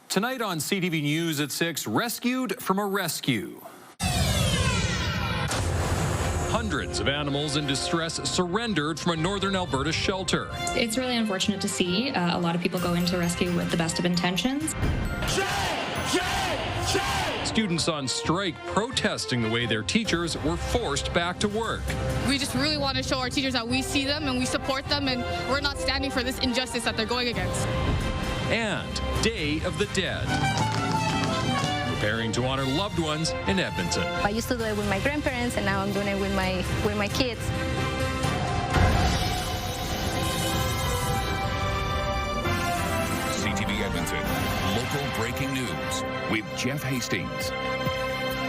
Tonight on CTV News at 6, rescued from a rescue. Hundreds of animals in distress surrendered from a northern Alberta shelter. It's really unfortunate to see a lot of people go into rescue with the best of intentions. Students on strike protesting the way their teachers were forced back to work. We just really want to show our teachers that we see them and we support them and we're not standing for this injustice that they're going against. And Day of the Dead. Preparing to honor loved ones in Edmonton. I used to do it with my grandparents and now I'm doing it with my kids. CTV Edmonton, local breaking news with Jeff Hastings.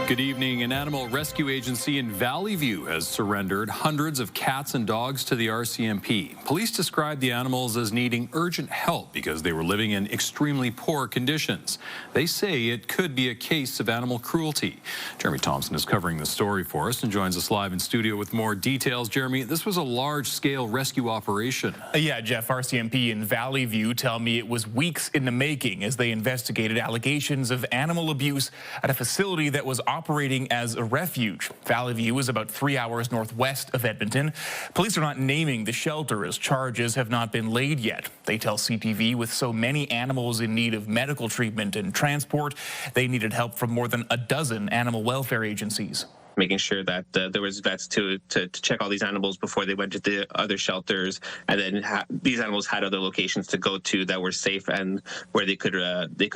Good evening. An animal rescue agency in Valleyview has surrendered hundreds of cats and dogs to the RCMP. Police described the animals as needing urgent help because they were living in extremely poor conditions. They say it could be a case of animal cruelty. Jeremy Thompson is covering the story for us and joins us live in studio with more details. Jeremy, this was a large-scale rescue operation. Yeah, Jeff, RCMP in Valleyview tell me it was weeks in the making as they investigated allegations of animal abuse at a facility that was operating as a refuge. Valleyview is about 3 hours northwest of Edmonton. Police are not naming the shelter as charges have not been laid yet. They tell CTV with so many animals in need of medical treatment and transport, they needed help from more than a dozen animal welfare agencies. Making sure that there was vets to check all these animals before they went to the other shelters, and then these animals had other locations to go to that were safe and where they could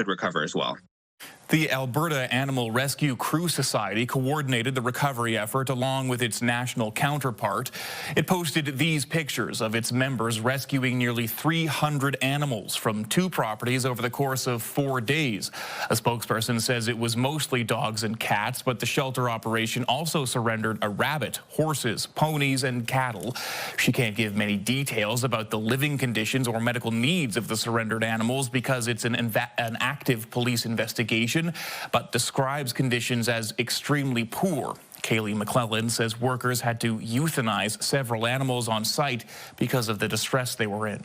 recover as well. The Alberta Animal Rescue Crew Society coordinated the recovery effort along with its national counterpart. It posted these pictures of its members rescuing nearly 300 animals from 2 properties over the course of 4 days. A spokesperson says it was mostly dogs and cats, but the shelter operation also surrendered a rabbit, horses, ponies, and cattle. She can't give many details about the living conditions or medical needs of the surrendered animals because it's an active police investigation, but describes conditions as extremely poor. Kaylee McClellan says workers had to euthanize several animals on site because of the distress they were in.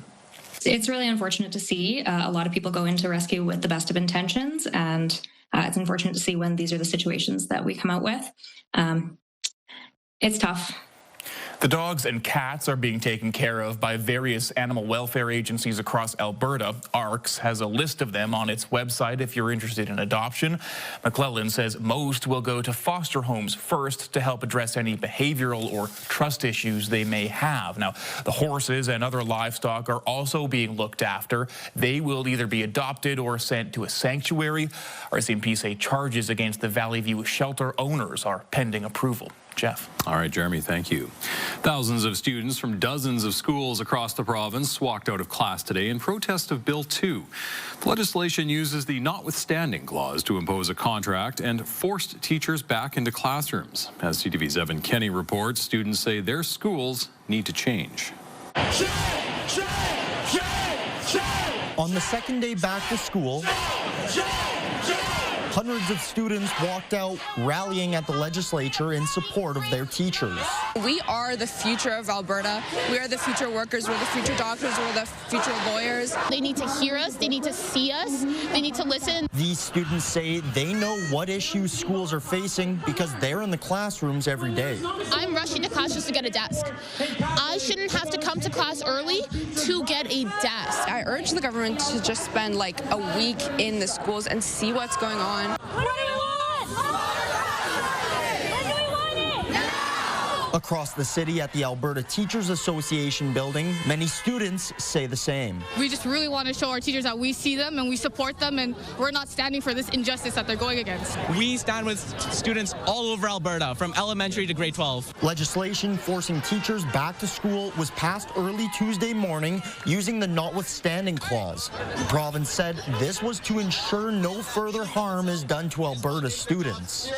It's really unfortunate to see a lot of people go into rescue with the best of intentions, and it's unfortunate to see when these are the situations that we come out with. It's tough. The dogs and cats are being taken care of by various animal welfare agencies across Alberta. ARCS has a list of them on its website if you're interested in adoption. McClellan says most will go to foster homes first to help address any behavioral or trust issues they may have. Now, the horses and other livestock are also being looked after. They will either be adopted or sent to a sanctuary. RCMP say charges against the Valleyview shelter owners are pending approval. Jeff. All right, Jeremy, thank you. Thousands of students from dozens of schools across the province walked out of class today in protest of Bill 2. The legislation uses the notwithstanding clause to impose a contract and forced teachers back into classrooms. As CTV's Evan Kenny reports, students say their schools need to change. On the second day back to school, hundreds of students walked out, rallying at the legislature in support of their teachers. We are the future of Alberta. We are the future workers. We're the future doctors. We're the future lawyers. They need to hear us. They need to see us. They need to listen. These students say they know what issues schools are facing because they're in the classrooms every day. I'm rushing to class just to get a desk. I shouldn't have to come to class early to get a desk. I urge the government to just spend like a week in the schools and see what's going on. What do you want? When do we want it? Now! Across the city at the Alberta Teachers Association building, many students say the same. We just really want to show our teachers that we see them and we support them and we're not standing for this injustice that they're going against. We stand with students all over Alberta, from elementary to grade 12. Legislation forcing teachers back to school was passed early Tuesday morning using the notwithstanding clause. The province said this was to ensure no further harm is done to Alberta students.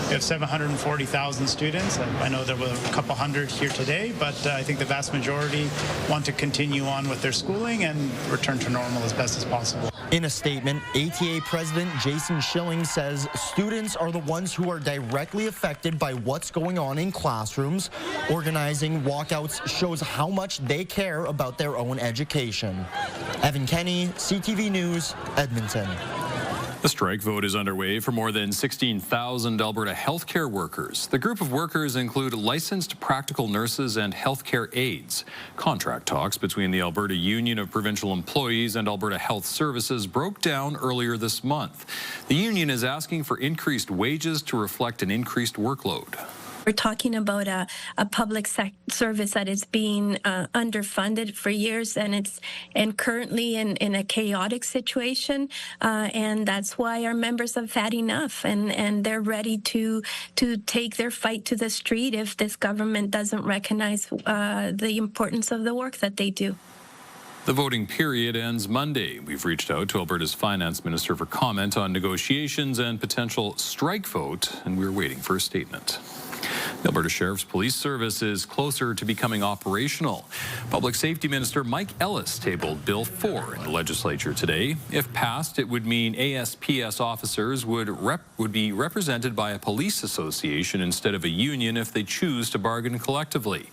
We have 740,000 students. I know there were a couple hundred here today, but I think the vast majority want to continue on with their schooling and return to normal as best as possible. In a statement, ATA President Jason Schilling says students are the ones who are directly affected by what's going on in classrooms. Organizing walkouts shows how much they care about their own education. Evan Kenny, CTV News, Edmonton. A strike vote is underway for more than 16,000 Alberta healthcare workers. The group of workers include licensed practical nurses and healthcare aides. Contract talks between the Alberta Union of Provincial Employees and Alberta Health Services broke down earlier this month. The union is asking for increased wages to reflect an increased workload. We're talking about a public service that is being underfunded for years, and currently in a chaotic situation, and that's why our members have had enough, and they're ready to take their fight to the street if this government doesn't recognize the importance of the work that they do. The voting period ends Monday. We've reached out to Alberta's finance minister for comment on negotiations and potential strike vote, and we're waiting for a statement. The Alberta Sheriff's Police Service is closer to becoming operational. Public Safety Minister Mike Ellis tabled Bill 4 in the legislature today. If passed, it would mean ASPS officers would be represented by a police association instead of a union if they choose to bargain collectively.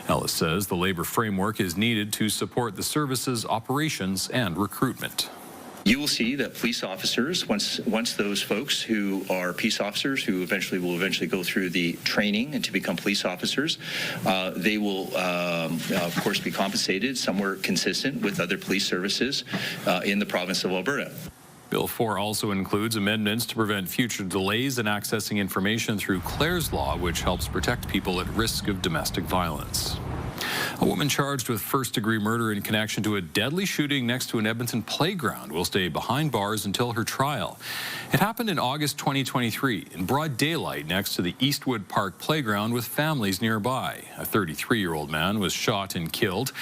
Ellis says the labor framework is needed to support the service's operations and recruitment. You will see that police officers, once those folks who are peace officers who will eventually go through the training and to become police officers, they will, of course, be compensated somewhere consistent with other police services in the province of Alberta. Bill 4 also includes amendments to prevent future delays in accessing information through Clare's Law, which helps protect people at risk of domestic violence. A woman charged with first-degree murder in connection to a deadly shooting next to an Edmonton playground will stay behind bars until her trial. It happened in August 2023 in broad daylight next to the Eastwood Park playground with families nearby. A 33-year-old man was shot and killed.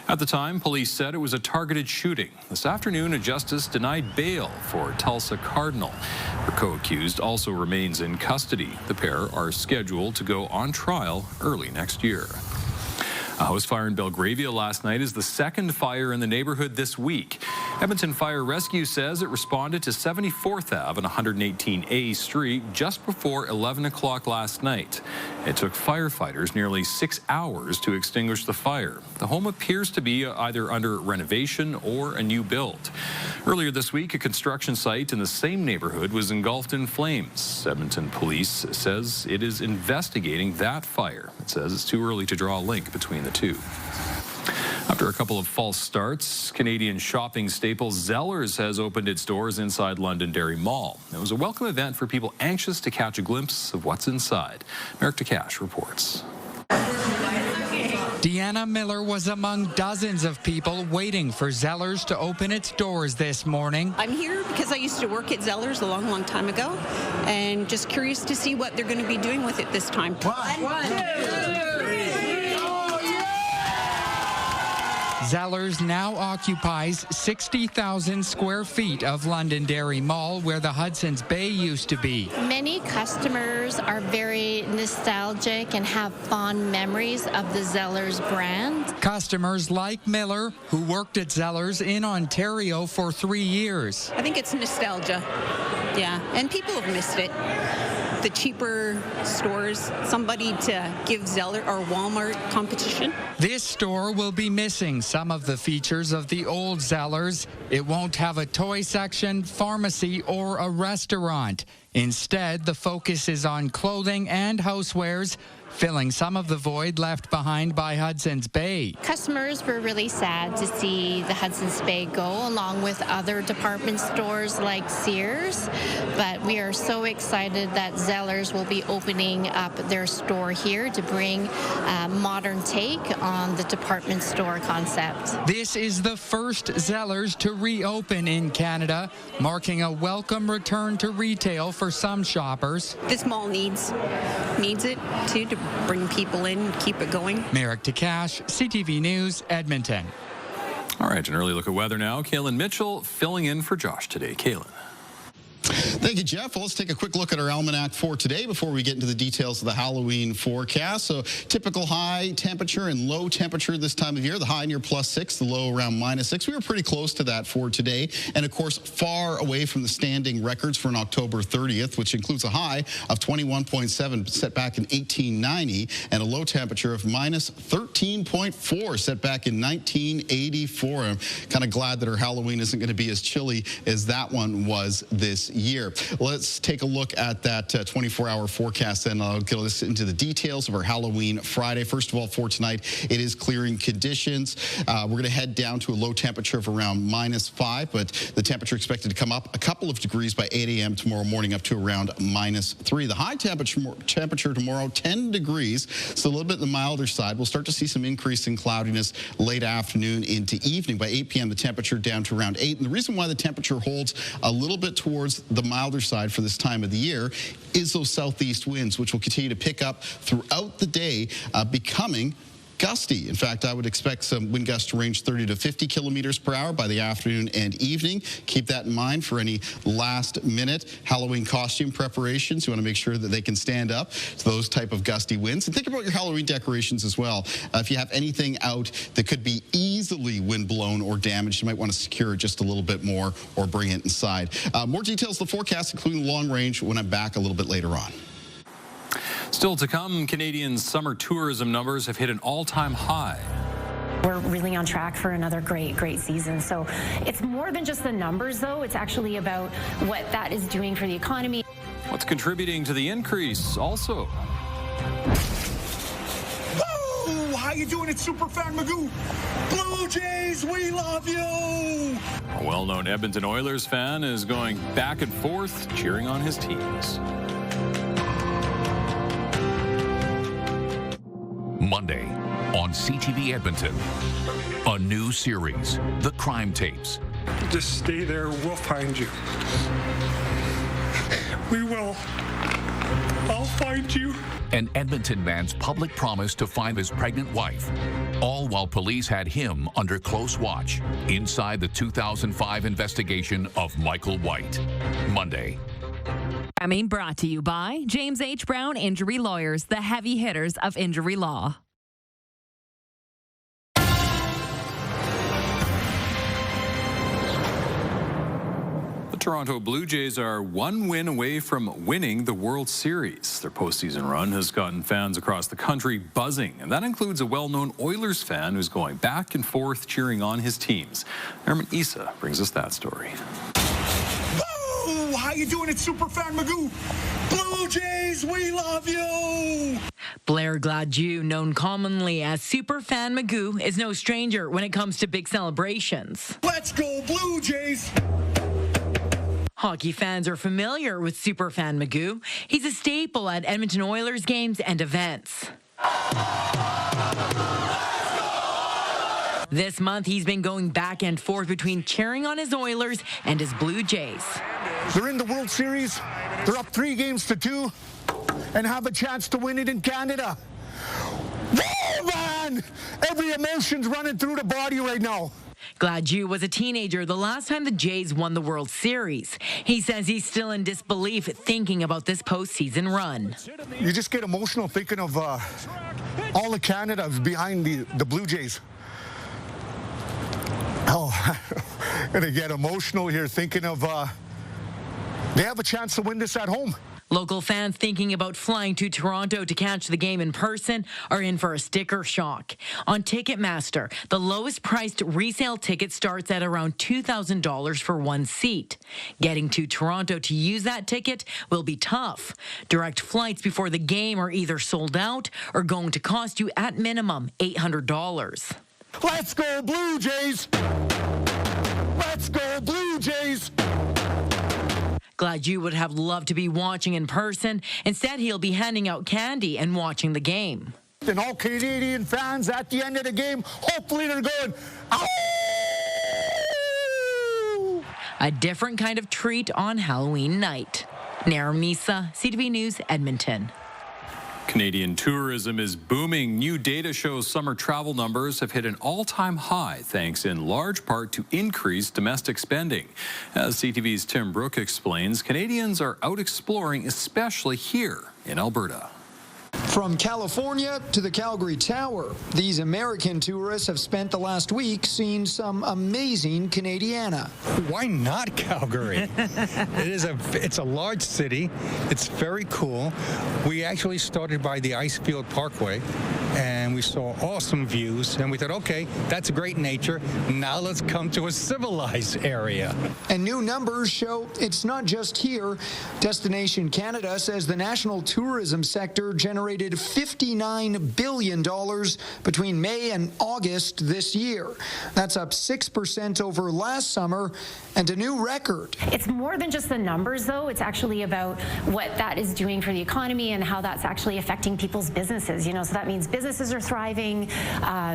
At the time, police said it was a targeted shooting. This afternoon, a justice denied bail for Tulsa Cardinal. Her co-accused also remains in custody. The pair are scheduled to go on trial early next year. A house fire in Belgravia last night is the second fire in the neighborhood this week. Edmonton Fire Rescue says it responded to 74th Ave and 118A Street just before 11 o'clock last night. It took firefighters nearly 6 hours to extinguish the fire. The home appears to be either under renovation or a new build. Earlier this week, a construction site in the same neighborhood was engulfed in flames. Edmonton Police says it is investigating that fire. It says it's too early to draw a link between the two. After a couple of false starts, Canadian shopping staple Zellers has opened its doors inside Londonderry Mall. It was a welcome event for people anxious to catch a glimpse of what's inside. Merrick DeCash reports. Deanna Miller was among dozens of people waiting for Zellers to open its doors this morning. I'm here because I used to work at Zellers a long, long time ago, and just curious to see what they're going to be doing with it this time. One, two, Zellers now occupies 60,000 square feet of Londonderry Mall, where the Hudson's Bay used to be. Many customers are very nostalgic and have fond memories of the Zellers brand. Customers like Miller, who worked at Zellers in Ontario for 3 years. I think it's nostalgia, yeah, and people have missed it. The cheaper stores, somebody to give Zeller or Walmart competition. This store will be missing some of the features of the old Zellers. It won't have a toy section, pharmacy, or a restaurant. Instead, the focus is on clothing and housewares, filling some of the void left behind by Hudson's Bay. Customers were really sad to see the Hudson's Bay go, along with other department stores like Sears. But we are so excited that Zellers will be opening up their store here to bring a modern take on the department store concept. This is the first Zellers to reopen in Canada, marking a welcome return to retail for some shoppers. This mall needs it too, to bring people in, keep it going. Merrick DeCash, CTV News, Edmonton. All right, an early look at weather now. Kaylin Mitchell filling in for Josh today. Kaylin. Thank you, Jeff. Well, let's take a quick look at our almanac for today before we get into the details of the Halloween forecast. So typical high temperature and low temperature this time of year. The high near +6, the low around -6. We were pretty close to that for today. And, of course, far away from the standing records for an October 30th, which includes a high of 21.7 set back in 1890 and a low temperature of -13.4 set back in 1984. I'm kind of glad that our Halloween isn't going to be as chilly as that one was this year. Let's take a look at that 24-hour forecast, and I'll get us into the details of our Halloween Friday. First of all, for tonight, it is clearing conditions. We're going to head down to a low temperature of around -5, but the temperature expected to come up a couple of degrees by 8 a.m. tomorrow morning, up to around -3. The high temperature tomorrow, 10 degrees, so a little bit on the milder side. We'll start to see some increase in cloudiness late afternoon into evening. By 8 p.m., the temperature down to around 8. And the reason why the temperature holds a little bit towards the milder side for this time of the year is those southeast winds, which will continue to pick up throughout the day, becoming gusty. In fact, I would expect some wind gusts to range 30 to 50 kilometers per hour by the afternoon and evening. Keep that in mind for any last-minute Halloween costume preparations. You want to make sure that they can stand up to those type of gusty winds. And think about your Halloween decorations as well. If you have anything out that could be easily wind-blown or damaged, you might want to secure it just a little bit more or bring it inside. More details of the forecast, including long range, when I'm back a little bit later on. Still to come, Canadian summer tourism numbers have hit an all-time high. We're really on track for another great season. So it's more than just the numbers, though. It's actually about what that is doing for the economy. What's contributing to the increase also? Oh, how you doing? It's Superfan Magoo. Blue Jays, we love you. A well-known Edmonton Oilers fan is going back and forth cheering on his teams. Monday on CTV Edmonton, a new series, The Crime Tapes. Just stay there. We'll find you. We will. I'll find you. An Edmonton man's public promise to find his pregnant wife, all while police had him under close watch inside the 2005 investigation of Michael White. Monday. Brought to you by James H. Brown Injury Lawyers, the heavy hitters of injury law. The Toronto Blue Jays are one win away from winning the World Series. Their postseason run has gotten fans across the country buzzing, and that includes a well-known Oilers fan who's going back and forth cheering on his teams. Erman Issa brings us that story. How you doing? It's Superfan Magoo. Blue Jays, we love you. Blair Gladue, known commonly as Superfan Magoo, is no stranger when it comes to big celebrations. Let's go Blue Jays. Hockey fans are familiar with Superfan Magoo. He's a staple at Edmonton Oilers games and events. This month, he's been going back and forth between cheering on his Oilers and his Blue Jays. They're in the World Series. They're up 3-2 and have a chance to win it in Canada. Whoa, man! Every emotion's running through the body right now. Gladue was a teenager the last time the Jays won the World Series. He says he's still in disbelief thinking about this postseason run. You just get emotional thinking of all of Canada's behind the Blue Jays. Oh, I'm going to get emotional here thinking of they have a chance to win this at home. Local fans thinking about flying to Toronto to catch the game in person are in for a sticker shock. On Ticketmaster, the lowest priced resale ticket starts at around $2,000 for one seat. Getting to Toronto to use that ticket will be tough. Direct flights before the game are either sold out or going to cost you at minimum $800. Let's go Blue Jays! Let's go Blue Jays! Gladue would have loved to be watching in person. Instead, he'll be handing out candy and watching the game. And all Canadian fans at the end of the game, hopefully they're going, "Ow!" A different kind of treat on Halloween night. Nara Misa, CTV News, Edmonton. Canadian tourism is booming. New data shows summer travel numbers have hit an all-time high, thanks in large part to increased domestic spending. As CTV's Tim Brooke explains, Canadians are out exploring, especially here in Alberta. From California to the Calgary Tower, these American tourists have spent the last week seeing some amazing Canadiana. Why not Calgary? It's a large city. It's very cool. We actually started by the Icefield Parkway, and we saw awesome views, and we thought, okay, that's great nature. Now let's come to a civilized area. And new numbers show it's not just here. Destination Canada says the national tourism sector generated $59 billion between May and August this year. That's up 6% over last summer and a new record. It's more than just the numbers, though. It's actually about what that is doing for the economy and how that's actually affecting people's businesses. You know, so that means businesses are thriving.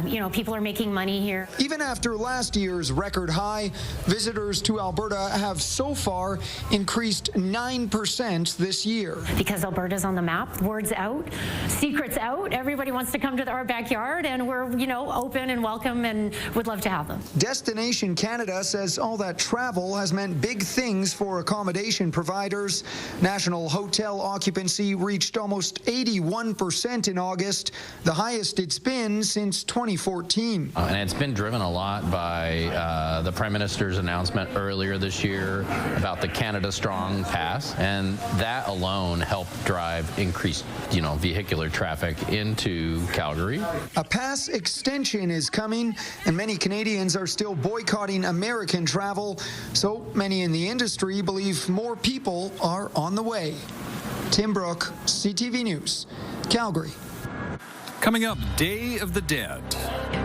You know, people are making money here. Even after last year's record high, visitors to Alberta have so far increased 9% this year. Because Alberta's on the map, word's out, secrets out. Everybody wants to come to our backyard, and we're, you know, open and welcome and would love to have them. Destination Canada says all that travel has meant big things for accommodation providers. National hotel occupancy reached almost 81% in August, the highest it's been since 2014. And it's been driven a lot by the Prime Minister's announcement earlier this year about the Canada Strong Pass, and that alone helped drive increased, vehicular traffic into Calgary. A pass extension is coming, and many Canadians are still boycotting American travel, so many in the industry believe more people are on the way. Tim Brooke, CTV News, Calgary. Coming up, Day of the Dead.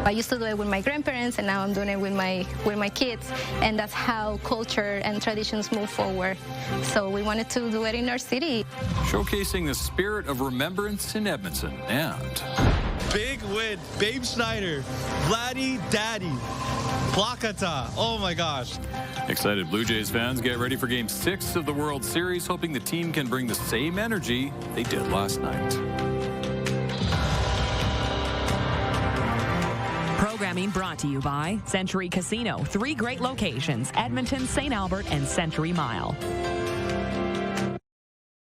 I used to do it with my grandparents, and now I'm doing it with my kids, and that's how culture and traditions move forward. So we wanted to do it in our city. Showcasing the spirit of remembrance in Edmonton and... Big win, Babe Schneider, Vladdy Daddy, Plakata, oh my gosh. Excited Blue Jays fans get ready for Game 6 of the World Series, hoping the team can bring the same energy they did last night. Programming brought to you by Century Casino. 3 great locations, Edmonton, St. Albert, and Century Mile.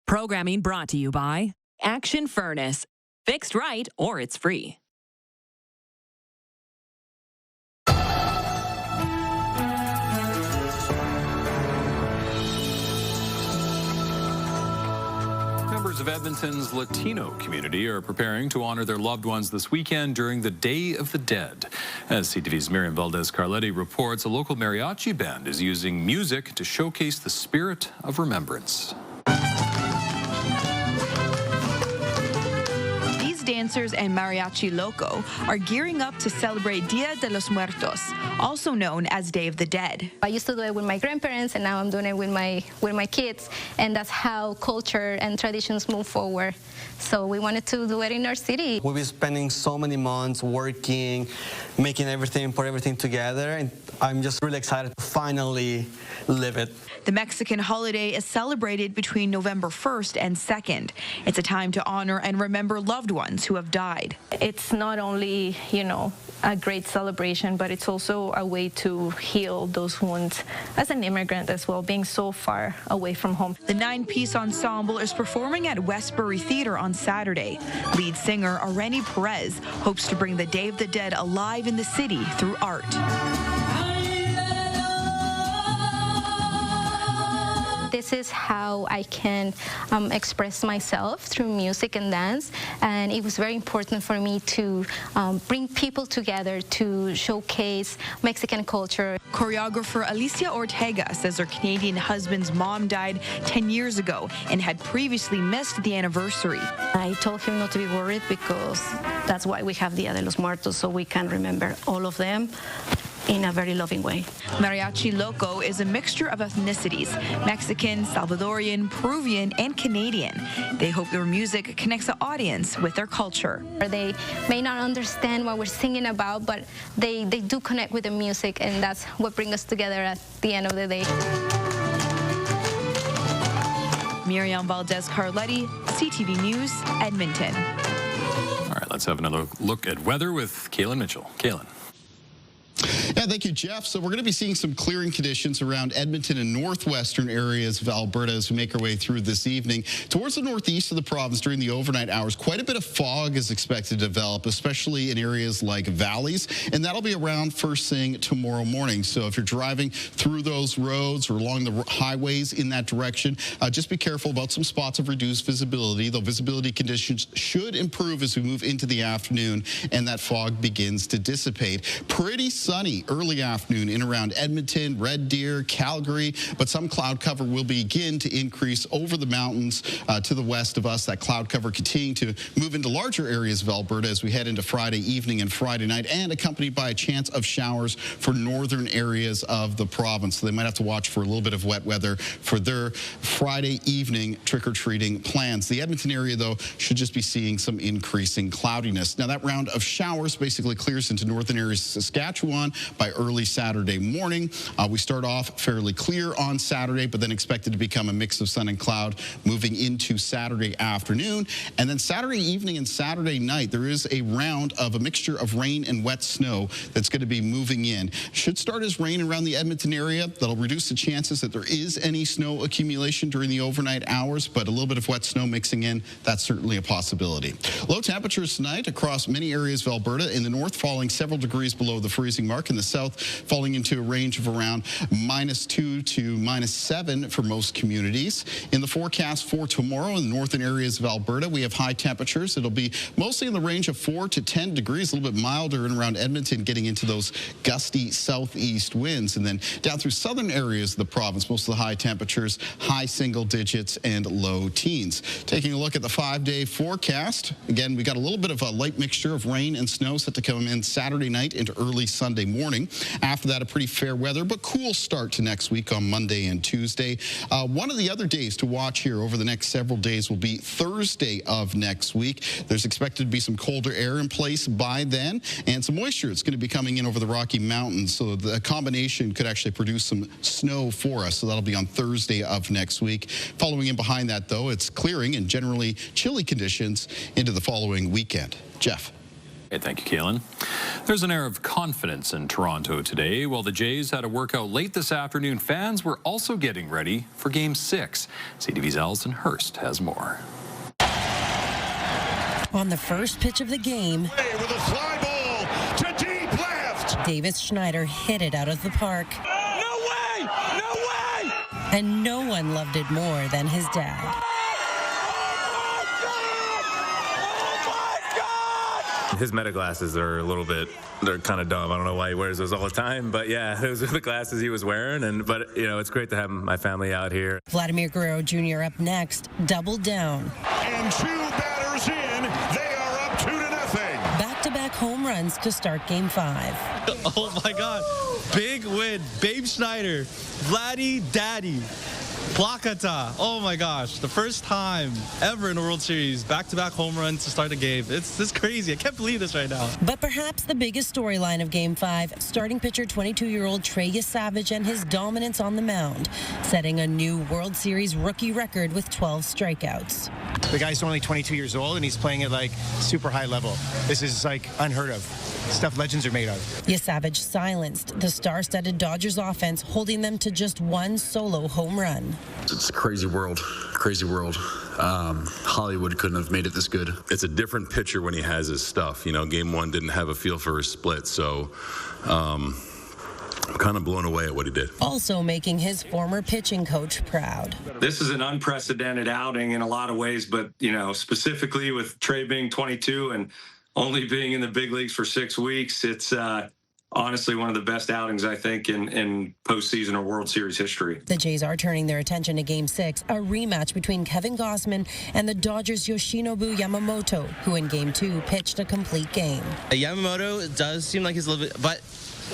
Programming brought to you by Action Furnace. Fixed right or it's free. Members of Edmonton's Latino community are preparing to honor their loved ones this weekend during the Day of the Dead. As CTV's Miriam Valdez-Carletti reports, a local mariachi band is using music to showcase the spirit of remembrance. Dancers and Mariachi Loco are gearing up to celebrate Dia de los Muertos, also known as Day of the Dead. I used to do it with my grandparents, and now I'm doing it with my kids, and that's how culture and traditions move forward. So we wanted to do it in our city. We've been spending so many months working, put everything together, and I'm just really excited to finally live it. The Mexican holiday is celebrated between November 1st and 2nd. It's a time to honor and remember loved ones who have died. It's not only, a great celebration, but it's also a way to heal those wounds as an immigrant as well, being so far away from home. The 9-piece ensemble is performing at Westbury Theatre on Saturday. Lead singer Areni Perez hopes to bring the Day of the Dead alive in the city through art. This is how I can express myself through music and dance, and it was very important for me to bring people together to showcase Mexican culture. Choreographer Alicia Ortega says her Canadian husband's mom died 10 years ago and had previously missed the anniversary. I told him not to be worried because that's why we have Dia de los Muertos, so we can remember all of them in a very loving way. Mariachi Loco is a mixture of ethnicities, Mexican, Salvadorian, Peruvian, and Canadian. They hope their music connects the audience with their culture. They may not understand what we're singing about, but they do connect with the music, and that's what brings us together at the end of the day. Miriam Valdez-Carletti, CTV News, Edmonton. All right, let's have another look at weather with Kaylin Mitchell. Kaylin. Yeah, thank you, Jeff. So we're going to be seeing some clearing conditions around Edmonton and northwestern areas of Alberta as we make our way through this evening. Towards the northeast of the province during the overnight hours, quite a bit of fog is expected to develop, especially in areas like valleys, and that'll be around first thing tomorrow morning. So if you're driving through those roads or along the highways in that direction, just be careful about some spots of reduced visibility, though visibility conditions should improve as we move into the afternoon and that fog begins to dissipate. Pretty sunny early afternoon in around Edmonton, Red Deer, Calgary, but some cloud cover will begin to increase over the mountains to the west of us. That cloud cover continuing to move into larger areas of Alberta as we head into Friday evening and Friday night, and accompanied by a chance of showers for northern areas of the province. So they might have to watch for a little bit of wet weather for their Friday evening trick-or-treating plans. The Edmonton area, though, should just be seeing some increasing cloudiness. Now, that round of showers basically clears into northern areas of Saskatchewan by early Saturday morning. We start off fairly clear on Saturday, but then expected to become a mix of sun and cloud moving into Saturday afternoon. And then Saturday evening and Saturday night, there is a round of a mixture of rain and wet snow that's going to be moving in. Should start as rain around the Edmonton area. That'll reduce the chances that there is any snow accumulation during the overnight hours, but a little bit of wet snow mixing in, that's certainly a possibility. Low temperatures tonight across many areas of Alberta. In the north, falling several degrees below the freezing mark. In the south, falling into a range of around -2 to -7 for most communities. In the forecast for tomorrow in the northern areas of Alberta, we have high temperatures. It'll be mostly in the range of 4 to 10 degrees, a little bit milder in around Edmonton, getting into those gusty southeast winds. And then down through southern areas of the province, most of the high temperatures, high single digits and low teens. Taking a look at the 5-day forecast, again, we got a little bit of a light mixture of rain and snow set to come in Saturday night into early Sunday morning. After that, a pretty fair weather, but cool start to next week on Monday and Tuesday. One of the other days to watch here over the next several days will be Thursday of next week. There's expected to be some colder air in place by then, and some moisture. It's going to be coming in over the Rocky Mountains, so the combination could actually produce some snow for us. So that'll be on Thursday of next week. Following in behind that, though, it's clearing and generally chilly conditions into the following weekend. Jeff. Hey, thank you, Kaylin. There's an air of confidence in Toronto today. While the Jays had a workout late this afternoon, fans were also getting ready for Game 6. CTV's Allison Hurst has more. On the first pitch of the game, with a fly ball to deep left, Davis Schneider hit it out of the park. No way! No way! And no one loved it more than his dad. His meta glasses are a little bit, they're kind of dumb. I don't know why he wears those all the time, but yeah, those are the glasses he was wearing. But you know, it's great to have my family out here. Vladimir Guerrero Jr. up next, doubled down. And 2 batters in, they are up 2-0. Back-to-back home runs to start Game 5. Oh my God, big win. Babe Schneider, Vladdy Daddy. Plakata. Oh my gosh, the first time ever in a World Series, back-to-back home runs to start a game. It's crazy. I can't believe this right now. But perhaps the biggest storyline of Game 5, starting pitcher 22-year-old Trey Yesavage and his dominance on the mound, setting a new World Series rookie record with 12 strikeouts. The guy's only 22 years old, and he's playing at like super high level. This is like unheard of. Stuff legends are made of. Yesavage silenced the star-studded Dodgers offense, holding them to just one solo home run. It's a crazy world, crazy world. Hollywood couldn't have made it this good. It's a different pitcher when he has his stuff. You know, Game 1 didn't have a feel for his split, so I'm kind of blown away at what he did. Also making his former pitching coach proud. This is an unprecedented outing in a lot of ways, but, you know, specifically with Trey being 22 and only being in the big leagues for 6 weeks, it's honestly one of the best outings, I think, in postseason or World Series history. The Jays are turning their attention to Game 6, a rematch between Kevin Gausman and the Dodgers' Yoshinobu Yamamoto, who in Game 2 pitched a complete game. Yamamoto does seem like he's a little bit, but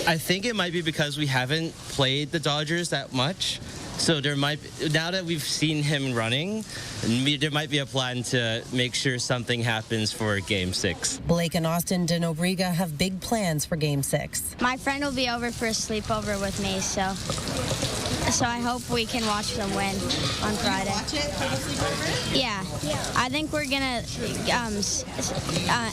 I think it might be because we haven't played the Dodgers that much. So there might, now that we've seen him running, there might be a plan to make sure something happens for Game 6. Blake and Austin de Nobrega have big plans for Game 6. My friend will be over for a sleepover with me, so So I hope we can watch them win on Friday. Watch it for the sleepover? Yeah. I think we're going to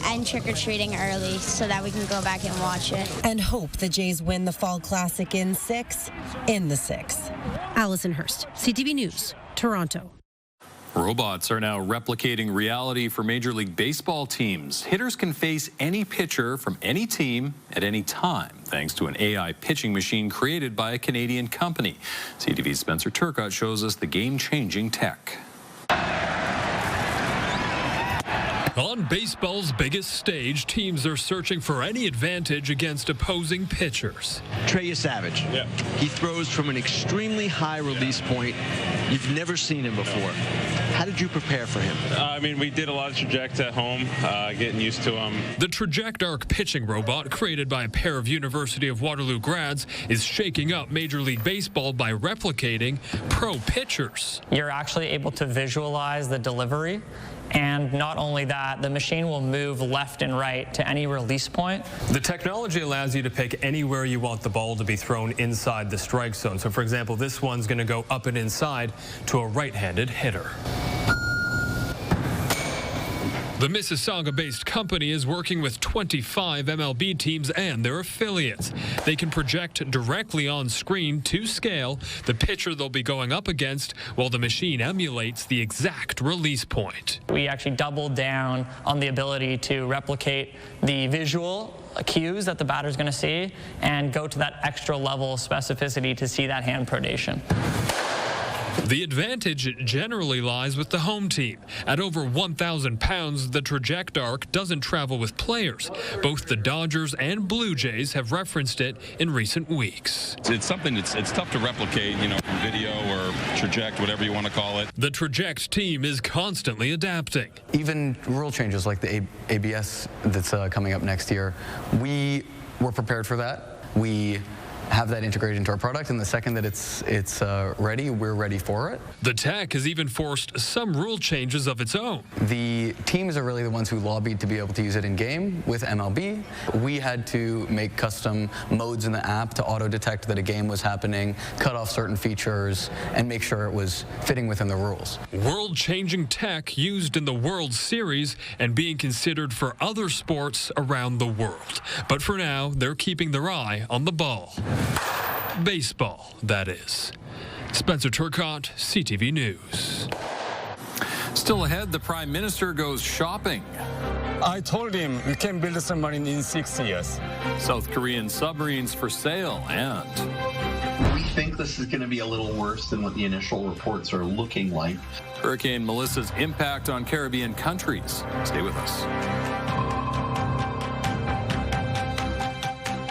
end trick-or-treating early so that we can go back and watch it. And hope the Jays win the Fall Classic in 6 in the 6. Allison Hurst, CTV News, Toronto. Robots are now replicating reality for Major League Baseball teams. Hitters can face any pitcher from any team at any time, thanks to an AI pitching machine created by a Canadian company. CTV's Spencer Turcotte shows us the game-changing tech. On baseball's biggest stage, teams are searching for any advantage against opposing pitchers. Trey Savage. Yeah. He throws from an extremely high release point. You've never seen him before. How did you prepare for him? I mean, we did a lot of traject at home, getting used to him. The Traject Arc pitching robot, created by a pair of University of Waterloo grads, is shaking up Major League Baseball by replicating pro pitchers. You're actually able to visualize the delivery. And not only that, the machine will move left and right to any release point. The technology allows you to pick anywhere you want the ball to be thrown inside the strike zone. So, for example, this one's going to go up and inside to a right-handed hitter. The Mississauga-based company is working with 25 MLB teams and their affiliates. They can project directly on screen to scale the pitcher they'll be going up against while the machine emulates the exact release point. We actually doubled down on the ability to replicate the visual cues that the batter's going to see and go to that extra level of specificity to see that hand pronation. The advantage generally lies with the home team. At over 1,000 pounds, the Traject Arc doesn't travel with players. Both the Dodgers and Blue Jays have referenced it in recent weeks. It's something that's tough to replicate, you know, from video or Traject, whatever you want to call it. The Traject team is constantly adapting. Even rule changes like the ABS that's coming up next year, we were prepared for that. We have that integrated into our product, and the second that it's ready, we're ready for it. The tech has even forced some rule changes of its own. The teams are really the ones who lobbied to be able to use it in game with MLB. We had to make custom modes in the app to auto-detect that a game was happening, cut off certain features, and make sure it was fitting within the rules. World-changing tech used in the World Series and being considered for other sports around the world. But for now, they're keeping their eye on the ball. Baseball, that is. Spencer Turcotte, CTV News. Still ahead, the Prime Minister goes shopping. I told him we can build a submarine in 6 years. South Korean submarines for sale, and we think this is going to be a little worse than what the initial reports are looking like. Hurricane Melissa's impact on Caribbean countries. Stay with us.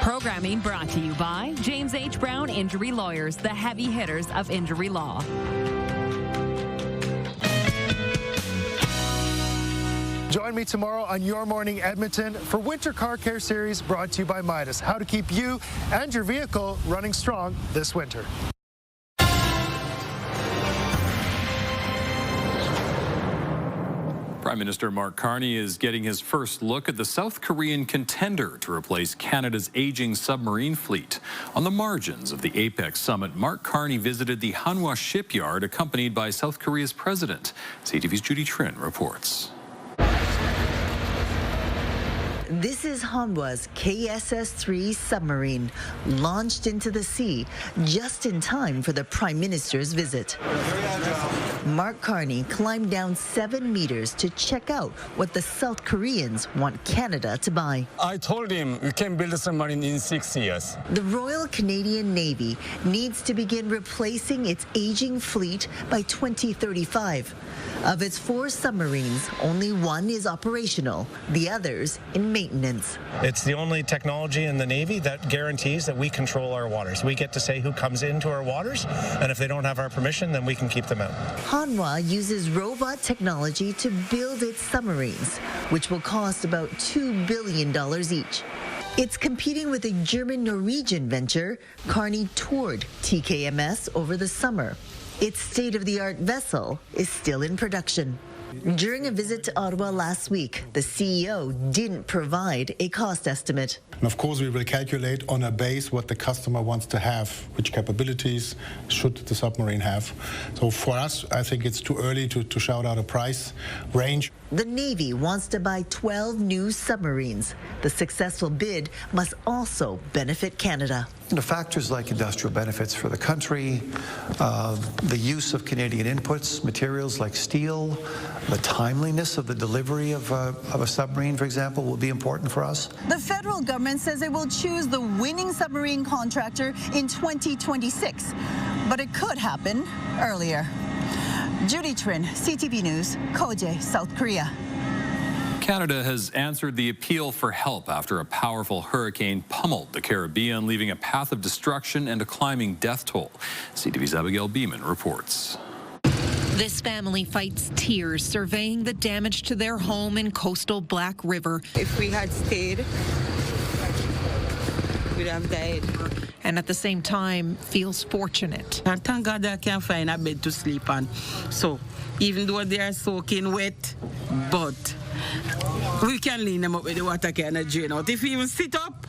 Programming brought to you by James H. Brown Injury Lawyers, the heavy hitters of injury law. Join me tomorrow on Your Morning Edmonton for Winter Car Care Series brought to you by Midas. How to keep you and your vehicle running strong this winter. Prime Minister Mark Carney is getting his first look at the South Korean contender to replace Canada's aging submarine fleet. On the margins of the APEC summit, Mark Carney visited the Hanwha shipyard accompanied by South Korea's president. CTV's Judy Trin reports. This is Hanwha's KSS-3 submarine, launched into the sea just in time for the Prime Minister's visit. Mark Carney climbed down 7 meters to check out what the South Koreans want Canada to buy. I told him we can build a submarine in 6 years. The Royal Canadian Navy needs to begin replacing its aging fleet by 2035. Of its 4 submarines, only 1 is operational, the others in maintenance. It's the only technology in the Navy that guarantees that we control our waters. We get to say who comes into our waters, and if they don't have our permission, then we can keep them out. Hanwha uses robot technology to build its submarines, which will cost about $2 billion each. It's competing with a German-Norwegian venture. Carney toured TKMS over the summer. Its state-of-the-art vessel is still in production. During a visit to Ottawa last week, the CEO didn't provide a cost estimate. And of course, we will calculate on a base what the customer wants to have, which capabilities should the submarine have. So for us, I think it's too early to shout out a price range. The Navy wants to buy 12 new submarines. The successful bid must also benefit Canada. Factors like industrial benefits for the country, the use of Canadian inputs, materials like steel, the timeliness of the delivery of a submarine, for example, will be important for us. The federal government says it will choose the winning submarine contractor in 2026, but it could happen earlier. Judy Trin, CTV News, Koje, South Korea. Canada has answered the appeal for help after a powerful hurricane pummeled the Caribbean, leaving a path of destruction and a climbing death toll. CTV's Abigail Beeman reports. This family fights tears, surveying the damage to their home in coastal Black River. If we had stayed, we'd have died. And at the same time, feels fortunate. And thank God I can find a bed to sleep on. So, even though they are soaking wet, but we can lean them up with the water can and drain out. If we even sit up,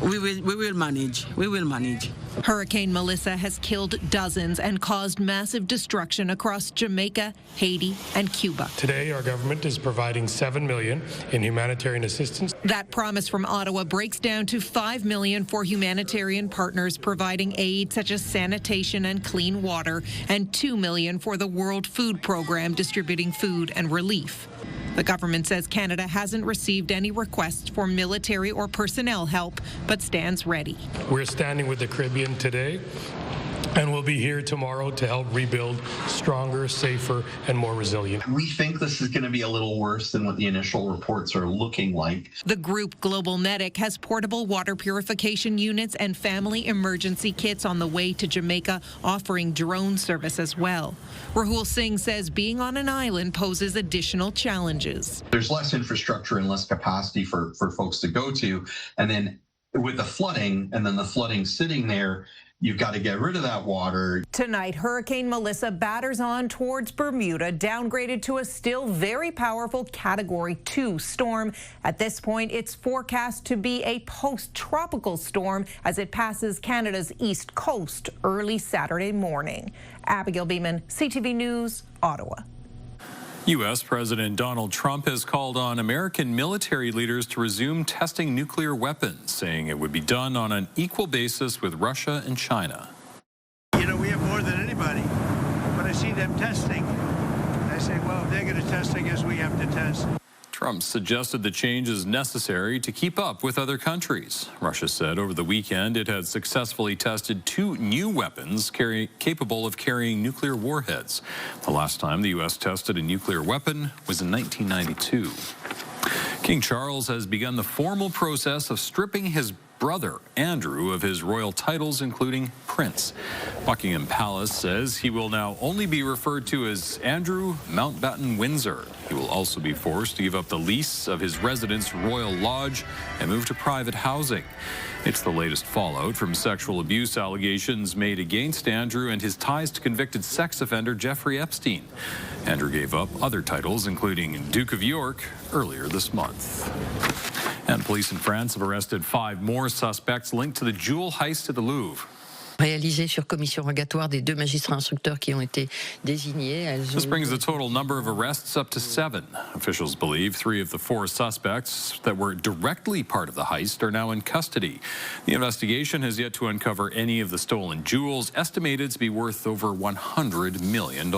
we will manage. We will manage. Hurricane Melissa has killed dozens and caused massive destruction across Jamaica, Haiti, and Cuba. Today, our government is providing $7 million in humanitarian assistance. That promise from Ottawa breaks down to $5 million for humanitarian partners providing aid such as sanitation and clean water, and $2 million for the World Food Program distributing food and relief. The government says Canada hasn't received any requests for military or personnel help, but stands ready. We're standing with the Caribbean today, and we'll be here tomorrow to help rebuild stronger, safer, and more resilient. We think this is going to be a little worse than what the initial reports are looking like. The group Global Medic has portable water purification units and family emergency kits on the way to Jamaica, offering drone service as well. Rahul Singh says being on an island poses additional challenges. There's less infrastructure and less capacity for folks to go to. And then with the flooding, and then the flooding sitting there, you've got to get rid of that water. Tonight, Hurricane Melissa batters on towards Bermuda, downgraded to a still very powerful Category 2 storm. At this point, it's forecast to be a post-tropical storm as it passes Canada's east coast early Saturday morning. Abigail Beeman, CTV News, Ottawa. U.S. President Donald Trump has called on American military leaders to resume testing nuclear weapons, saying it would be done on an equal basis with Russia and China. You know, we have more than anybody. When I see them testing, I say, well, if they're going to test, I guess we have to test. Trump suggested the change is necessary to keep up with other countries. Russia said over the weekend it had successfully tested 2 new weapons capable of carrying nuclear warheads. The last time the U.S. tested a nuclear weapon was in 1992. King Charles has begun the formal process of stripping his brother, Andrew, of his royal titles, including Prince. Buckingham Palace says he will now only be referred to as Andrew Mountbatten Windsor. He will also be forced to give up the lease of his residence, Royal Lodge, and move to private housing. It's the latest fallout from sexual abuse allegations made against Andrew and his ties to convicted sex offender Jeffrey Epstein. Andrew gave up other titles, including Duke of York, earlier this month. And police in France have arrested 5 more suspects linked to the jewel heist at the Louvre. Réalisé sur commission rogatoire des 2 magistrats instructeurs qui ont été désignés. This brings the total number of arrests up to 7. Officials believe 3 of the 4 suspects that were directly part of the heist are now in custody. The investigation has yet to uncover any of the stolen jewels, estimated to be worth over $100 million.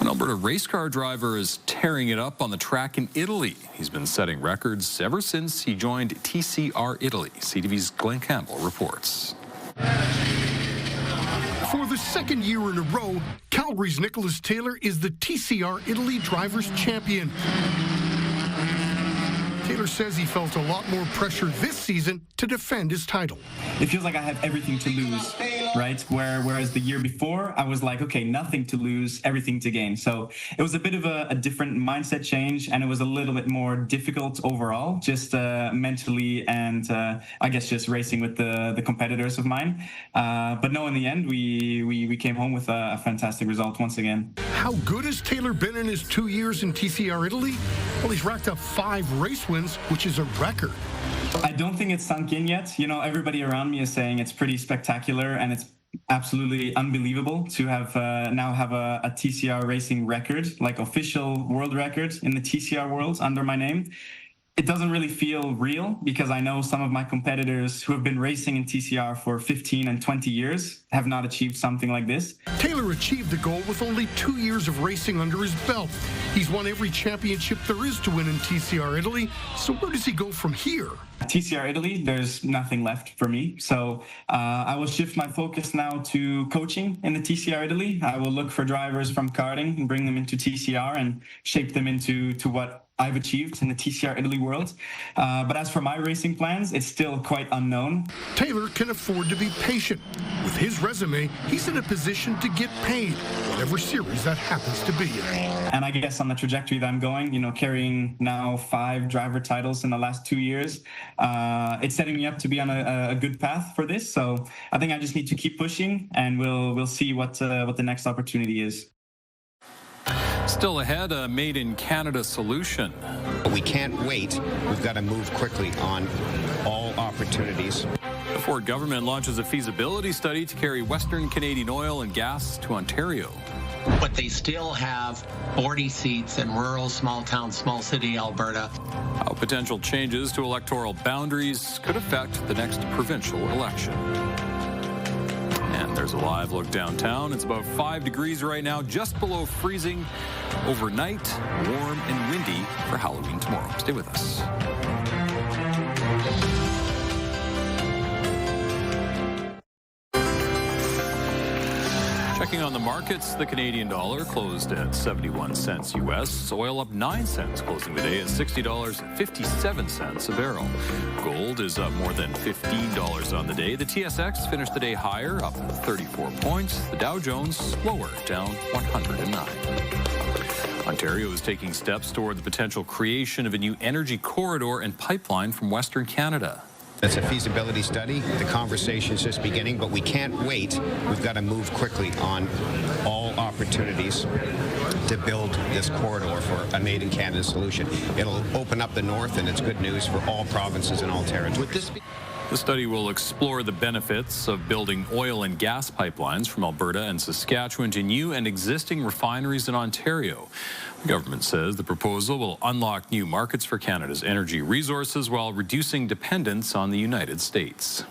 An Alberta race car driver is tearing it up on the track in Italy. He's been setting records ever since he joined TCR Italy. CTV's Glenn Campbell reports. For the second year in a row, Calgary's Nicholas Taylor is the TCR Italy Drivers' Champion. Taylor says he felt a lot more pressure this season to defend his title. It feels like I have everything to lose. right? Whereas the year before, I was like, okay, nothing to lose, everything to gain. So it was a bit of a different mindset change, and it was a little bit more difficult overall, just mentally and I guess just racing with the competitors of mine. But no, in the end, we came home with a fantastic result once again. How good has Taylor been in his 2 years in TCR Italy? Well, he's racked up 5 race wins, which is a record. I don't think it's sunk in yet. You know, everybody around me is saying it's pretty spectacular and it's absolutely unbelievable to have now have a TCR racing record, like official world record in the TCR world under my name. It doesn't really feel real because I know some of my competitors who have been racing in TCR for 15 and 20 years have not achieved something like this. Taylor achieved the goal with only 2 years of racing under his belt. He's won every championship there is to win in TCR Italy. So where does he go from here? TCR Italy, there's nothing left for me. So I will shift my focus now to coaching in the TCR Italy. I will look for drivers from karting and bring them into TCR and shape them into what I've achieved in the TCR Italy world. But as for my racing plans, it's still quite unknown. Taylor can afford to be patient. With his resume, he's in a position to get paid, whatever series that happens to be. And I guess on the trajectory that I'm going, you know, carrying now 5 driver titles in the last 2 years, it's setting me up to be on a good path for this. So I think I just need to keep pushing, and we'll see what the next opportunity is. Still ahead, a made-in-Canada solution. We can't wait. We've got to move quickly on all opportunities. The Ford government launches a feasibility study to carry Western Canadian oil and gas to Ontario. But they still have 40 seats in rural, small town, small city Alberta. How potential changes to electoral boundaries could affect the next provincial election. And there's a live look downtown. It's about 5 degrees right now, just below freezing. Overnight, warm and windy for Halloween tomorrow. Stay with us. Checking on the markets, the Canadian dollar closed at 71 cents U.S. Oil up 9 cents, closing the day at $60.57 a barrel. Gold is up more than $15 on the day. The TSX finished the day higher, up 34 points. The Dow Jones lower, down 109. Ontario is taking steps toward the potential creation of a new energy corridor and pipeline from Western Canada. It's a feasibility study. The conversation's just beginning, but we can't wait. We've got to move quickly on all opportunities to build this corridor for a made-in-Canada solution. It'll open up the north, and it's good news for all provinces and all territories. The study will explore the benefits of building oil and gas pipelines from Alberta and Saskatchewan to new and existing refineries in Ontario. The government says the proposal will unlock new markets for Canada's energy resources while reducing dependence on the United States.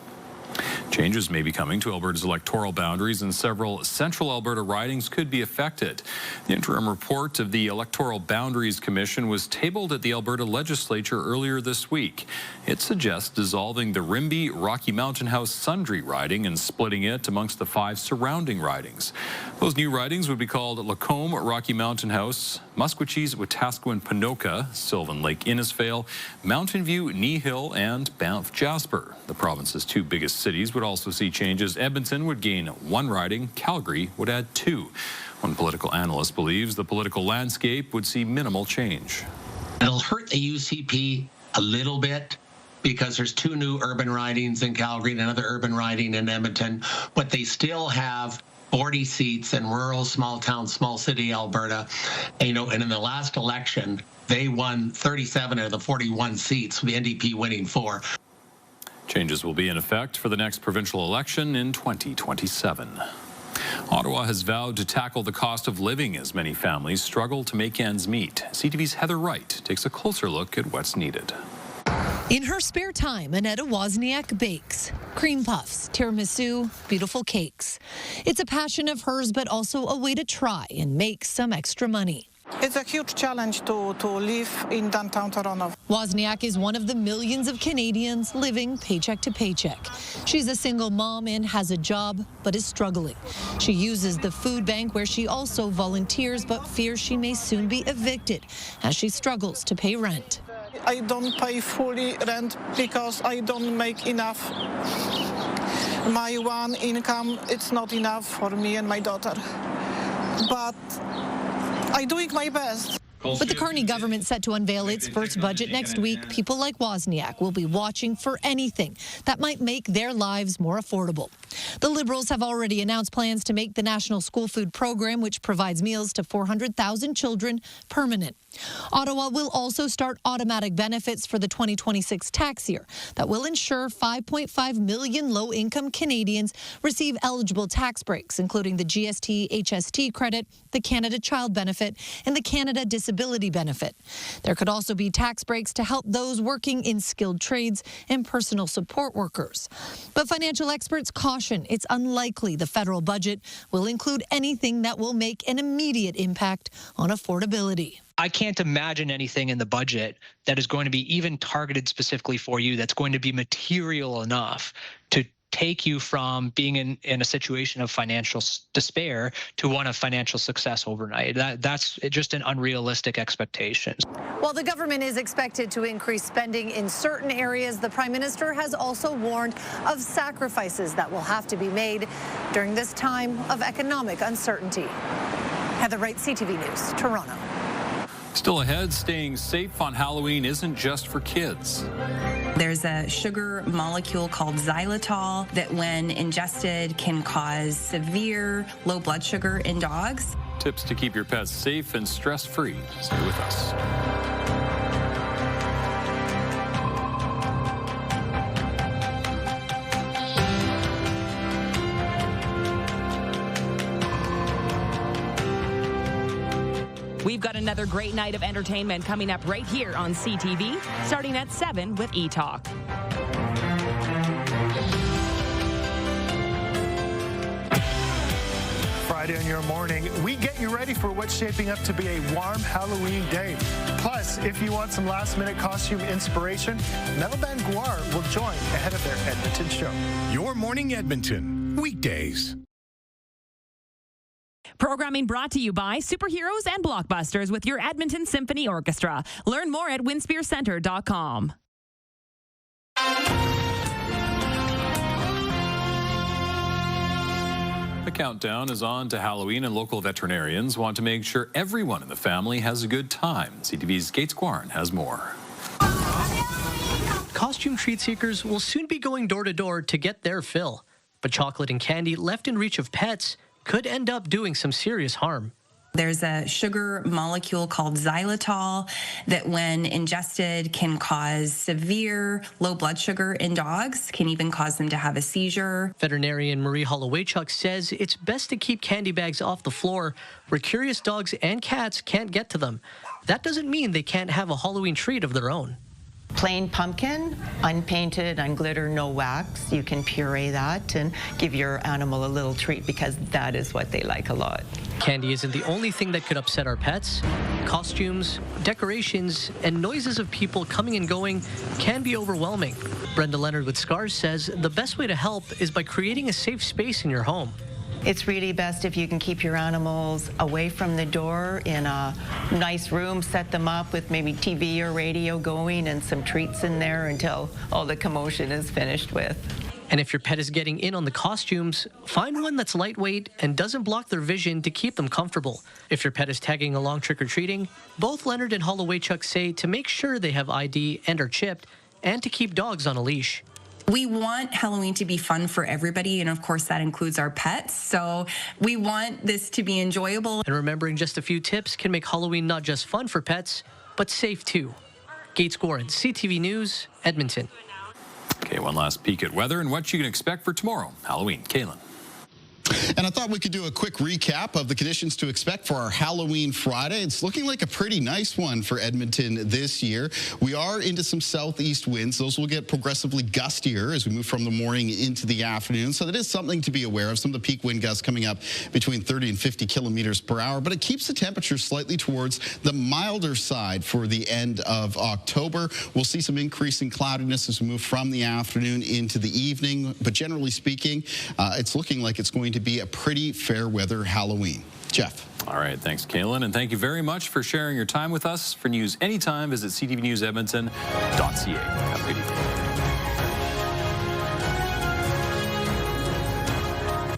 Changes may be coming to Alberta's electoral boundaries, and several central Alberta ridings could be affected. The interim report of the Electoral Boundaries Commission was tabled at the Alberta Legislature earlier this week. It suggests dissolving the Rimbey Rocky Mountain House Sundre riding and splitting it amongst the 5 surrounding ridings. Those new ridings would be called Lacombe Rocky Mountain House, Musquecheese, Wetaskiwin, Ponoka, Sylvan Lake Innisfail, Mountain View, Knee Hill, and Banff Jasper. The province's 2 biggest cities would also see changes. Edmonton would gain 1 riding, Calgary would add 2. One political analyst believes the political landscape would see minimal change. It'll hurt the UCP a little bit because there's 2 new urban ridings in Calgary and another urban riding in Edmonton, but they still have 40 seats in rural, small town, small city Alberta. And, you know, and in the last election, they won 37 of the 41 seats, with the NDP winning 4. Changes will be in effect for the next provincial election in 2027. Ottawa has vowed to tackle the cost of living as many families struggle to make ends meet. CTV's Heather Wright takes a closer look at what's needed. In her spare time, Annetta Wozniak bakes. Cream puffs, tiramisu, beautiful cakes. It's a passion of hers, but also a way to try and make some extra money. It's a huge challenge to live in downtown Toronto. Wozniak is one of the millions of Canadians living paycheck to paycheck. She's a single mom and has a job, but is struggling. She uses the food bank where she also volunteers, but fears she may soon be evicted as she struggles to pay rent. I don't pay fully rent because I don't make enough My one income, it's not enough for me and my daughter. But I'm doing my best. With the Carney government set to unveil its first budget next week, people like Wozniak will be watching for anything that might make their lives more affordable. The Liberals have already announced plans to make the National School Food Program, which provides meals to 400,000 children, permanent. Ottawa will also start automatic benefits for the 2026 tax year that will ensure 5.5 million low-income Canadians receive eligible tax breaks, including the GST, HST credit, the Canada Child Benefit, and the Canada Disability Benefit. There could also be tax breaks to help those working in skilled trades and personal support workers. But financial experts caution it's unlikely the federal budget will include anything that will make an immediate impact on affordability. I can't imagine anything in the budget that is going to be even targeted specifically for you that's going to be material enough to take you from being in a situation of financial despair to one of financial success overnight. That's just an unrealistic expectation. While the government is expected to increase spending in certain areas, the Prime Minister has also warned of sacrifices that will have to be made during this time of economic uncertainty. Heather Wright, CTV News, Toronto. Still ahead, staying safe on Halloween isn't just for kids. There's a sugar molecule called xylitol that when ingested can cause severe low blood sugar in dogs. Tips to keep your pets safe and stress-free. Stay with us. We've got another great night of entertainment coming up right here on CTV, starting at 7 with E-Talk. Friday on your morning, we get you ready for what's shaping up to be a warm Halloween day. Plus, if you want some last-minute costume inspiration, Metal Band Guar will join ahead of their Edmonton show. Your Morning Edmonton, weekdays. Programming brought to you by Superheroes and Blockbusters with your Edmonton Symphony Orchestra. Learn more at winspearcenter.com. The countdown is on to Halloween, and local veterinarians want to make sure everyone in the family has a good time. CTV's Gates Quarren has more. Costume treat seekers will soon be going door to door to get their fill. But chocolate and candy left in reach of pets could end up doing some serious harm. There's a sugar molecule called xylitol that when ingested can cause severe low blood sugar in dogs, can even cause them to have a seizure. Veterinarian Marie Hollowaychuk says it's best to keep candy bags off the floor where curious dogs and cats can't get to them. That doesn't mean they can't have a Halloween treat of their own. Plain pumpkin, unpainted, unglitter, no wax. You can puree that and give your animal a little treat because that is what they like a lot. Candy isn't the only thing that could upset our pets. Costumes, decorations, and noises of people coming and going can be overwhelming. Brenda Leonard with Scars says the best way to help is by creating a safe space in your home. It's really best if you can keep your animals away from the door in a nice room, set them up with maybe TV or radio going and some treats in there until all the commotion is finished with. And if your pet is getting in on the costumes, find one that's lightweight and doesn't block their vision to keep them comfortable. If your pet is tagging along trick-or-treating, both Leonard and Hollowaychuk say to make sure they have ID and are chipped, and to keep dogs on a leash. We want Halloween to be fun for everybody, and of course that includes our pets. So we want this to be enjoyable. And remembering just a few tips can make Halloween not just fun for pets, but safe too. Gates Quarren, CTV News, Edmonton. Okay, one last peek at weather and what you can expect for tomorrow, Halloween. Kaylin. And I thought we could do a quick recap of the conditions to expect for our Halloween Friday. It's looking like a pretty nice one for Edmonton this year. We are into some southeast winds. Those will get progressively gustier as we move from the morning into the afternoon. So that is something to be aware of. Some of the peak wind gusts coming up between 30 and 50 kilometers per hour. But it keeps the temperature slightly towards the milder side for the end of October. We'll see some increasing cloudiness as we move from the afternoon into the evening. But generally speaking, it's looking like it's going to be a pretty fair weather Halloween. Jeff. All right, thanks, Kaylin, and thank you very much for sharing your time with us. For news anytime, visit ctvnewsedmonton.ca. Have a good evening.